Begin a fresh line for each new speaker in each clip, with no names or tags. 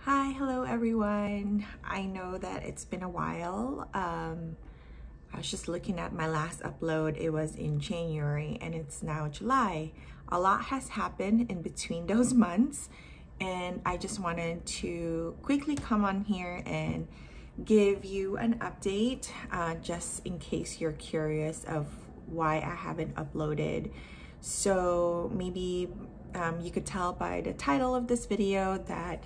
Hi, hello everyone. I know that it's been a while. I was just looking at my last upload. It was in January and it's now July. A lot has happened in between those months, and I just wanted to quickly come on here and give you an update just in case you're curious of why I haven't uploaded. So maybe you could tell by the title of this video that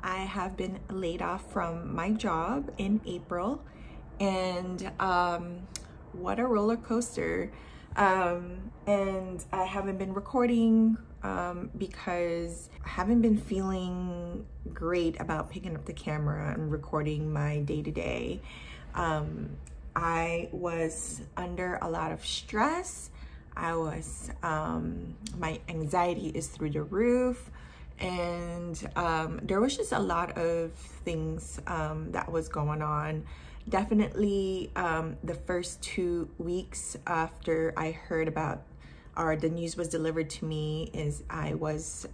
I have been laid off from my job in April, and what a roller coaster. And I haven't been recording because I haven't been feeling great about picking up the camera and recording my day-to-day. I was under a lot of stress. My anxiety is through the roof. And there was just a lot of things that was going on. Definitely the first 2 weeks after I heard about, or the news was delivered to me, is I was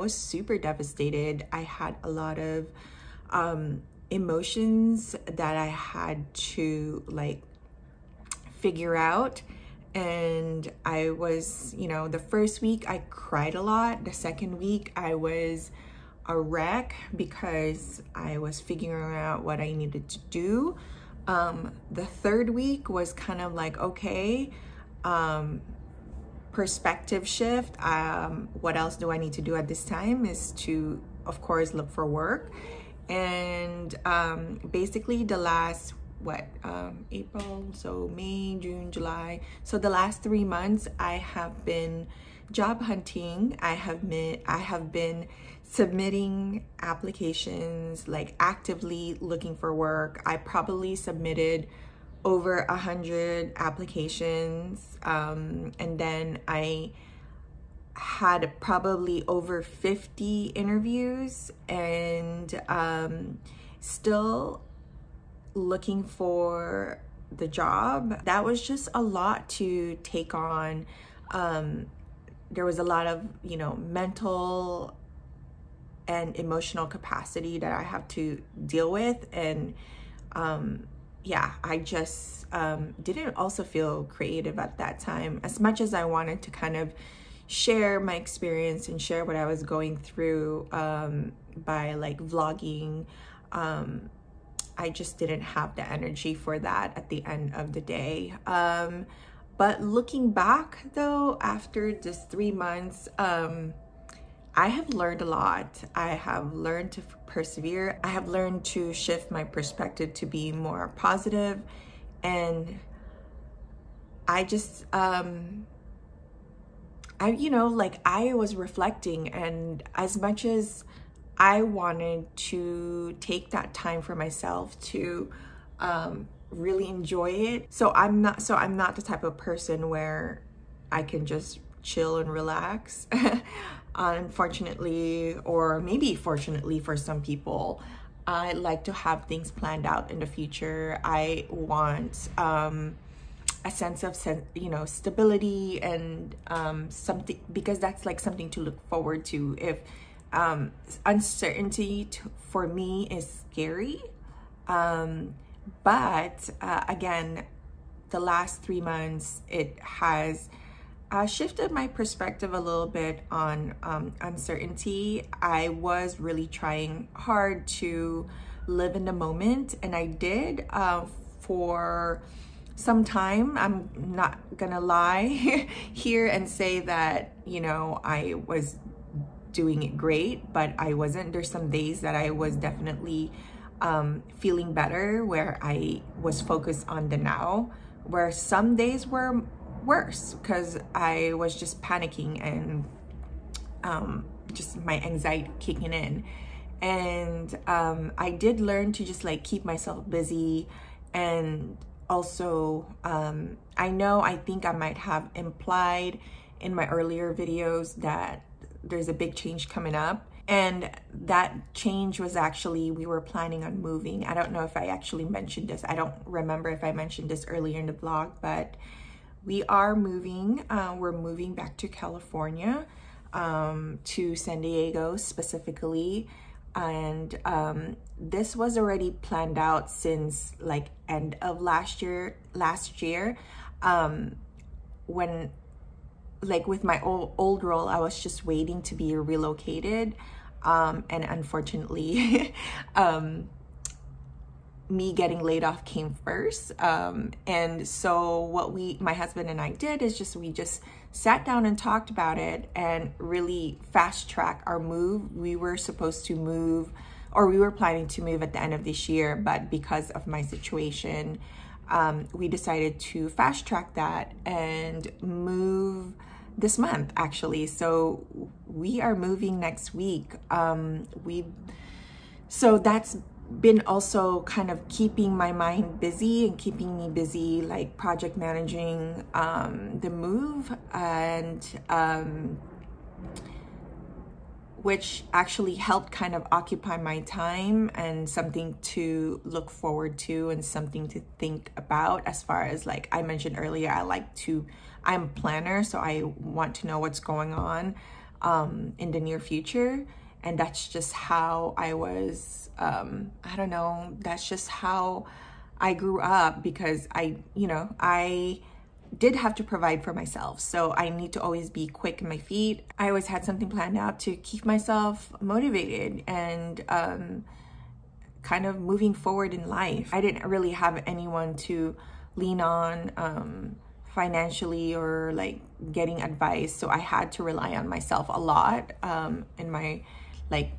super devastated. I had a lot of emotions that I had to like figure out. And I was, the first week I cried a lot. The second week I was a wreck because I was figuring out what I needed to do. The third week was kind of like, okay, perspective shift. What else do I need to do at this time is to, of course, look for work. And basically the last April, so May, June, July. So the last 3 months I have been job hunting. I have been submitting applications, like actively looking for work. I probably submitted over 100 applications, and then I had probably over 50 interviews, and still looking for the job. That was just a lot to take on. There was a lot of, mental and emotional capacity that I have to deal with. And yeah, I just didn't also feel creative at that time. As much as I wanted to kind of share my experience and share what I was going through by like vlogging, I just didn't have the energy for that at the end of the day. But looking back though, after just 3 months, I have learned a lot. I have learned to persevere. I have learned to shift my perspective to be more positive. And I just, I was reflecting, and as much as I wanted to take that time for myself to really enjoy it. So I'm not the type of person where I can just chill and relax. Unfortunately, or maybe fortunately for some people, I like to have things planned out in the future. I want a sense of stability and something, because that's like something to look forward to. If uncertainty for me is scary, but again, the last 3 months, it has shifted my perspective a little bit on uncertainty. I was really trying hard to live in the moment, and I did for some time. I'm not gonna lie here and say that, I was doing it great, but I wasn't. There's some days that I was definitely feeling better, where I was focused on the now, where some days were worse because I was just panicking and just my anxiety kicking in. And I did learn to just like keep myself busy. And also I think I might have implied in my earlier videos that there's a big change coming up, and that change was actually, we were planning on moving. I don't know if I actually mentioned this. I don't remember if I mentioned this earlier in the vlog, but we are moving. We're moving back to California, to San Diego specifically. And this was already planned out since like end of last year, when like with my old role, I was just waiting to be relocated, and unfortunately me getting laid off came first. And so what my husband and I did is we just sat down and talked about it and really fast track our move. We were supposed to move, or we were planning to move at the end of this year, but because of my situation, we decided to fast track that and move this month, actually. So we are moving next week. So that's been also kind of keeping my mind busy and keeping me busy, like project managing the move, and which actually helped kind of occupy my time and something to look forward to and something to think about. As far as, like I mentioned earlier, I'm a planner, so I want to know what's going on in the near future. And that's just how I was, I don't know, that's just how I grew up, because I did have to provide for myself. So I need to always be quick on my feet. I always had something planned out to keep myself motivated and kind of moving forward in life. I didn't really have anyone to lean on financially or like getting advice. So I had to rely on myself a lot in my like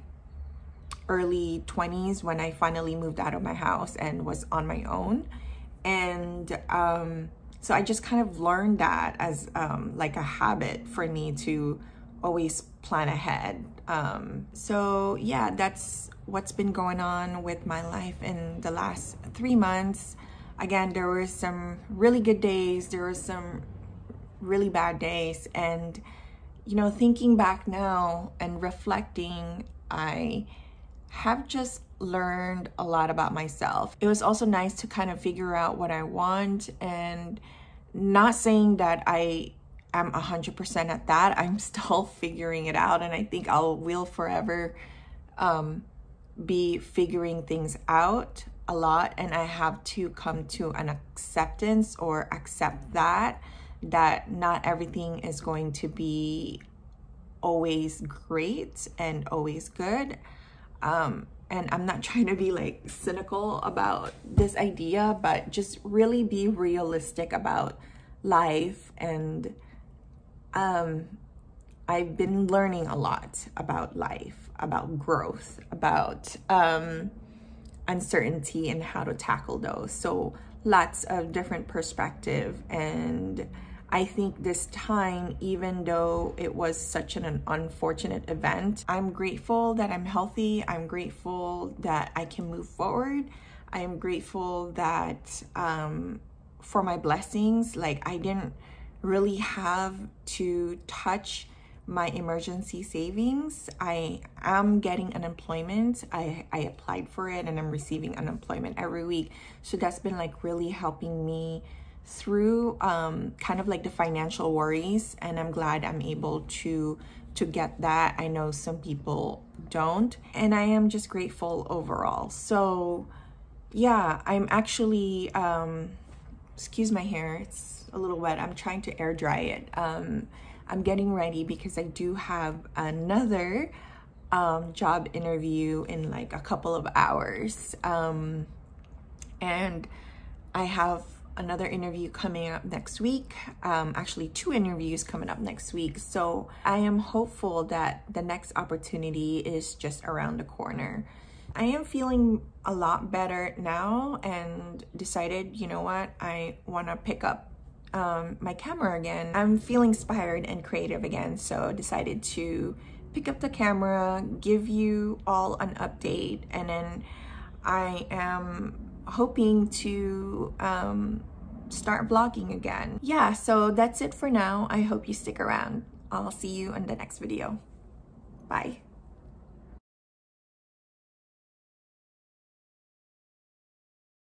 early 20s when I finally moved out of my house and was on my own. And so I just kind of learned that as like a habit for me to always plan ahead. So yeah, that's what's been going on with my life in the last 3 months. Again, there were some really good days, there were some really bad days, and thinking back now and reflecting, I have just learned a lot about myself. It was also nice to kind of figure out what I want, and not saying that I am 100% at that. I'm still figuring it out, and I think will forever be figuring things out a lot. And I have to come to an acceptance or accept that not everything is going to be always great and always good. And I'm not trying to be like cynical about this idea, but just really be realistic about life. And I've been learning a lot about life, about growth, about uncertainty and how to tackle those. So lots of different perspective. And I think this time, even though it was such an unfortunate event, I'm grateful that I'm healthy. I'm grateful that I can move forward. I am grateful that for my blessings, like I didn't really have to touch my emergency savings. I am getting unemployment. I applied for it and I'm receiving unemployment every week. So that's been like really helping me through kind of like the financial worries, and I'm glad I'm able to get that. I know some people don't, and I am just grateful overall. So yeah, I'm actually excuse my hair, it's a little wet. I'm trying to air dry it. I'm getting ready because I do have another job interview in like a couple of hours, and I have another interview coming up next week, actually 2 interviews coming up next week. So I am hopeful that the next opportunity is just around the corner. I am feeling a lot better now and decided, you know what, I want to pick up my camera again. I'm feeling inspired and creative again, so decided to pick up the camera, give you all an update, and then I am hoping to start vlogging again. Yeah, so that's it for now. I hope you stick around. I'll see you in the next video. Bye.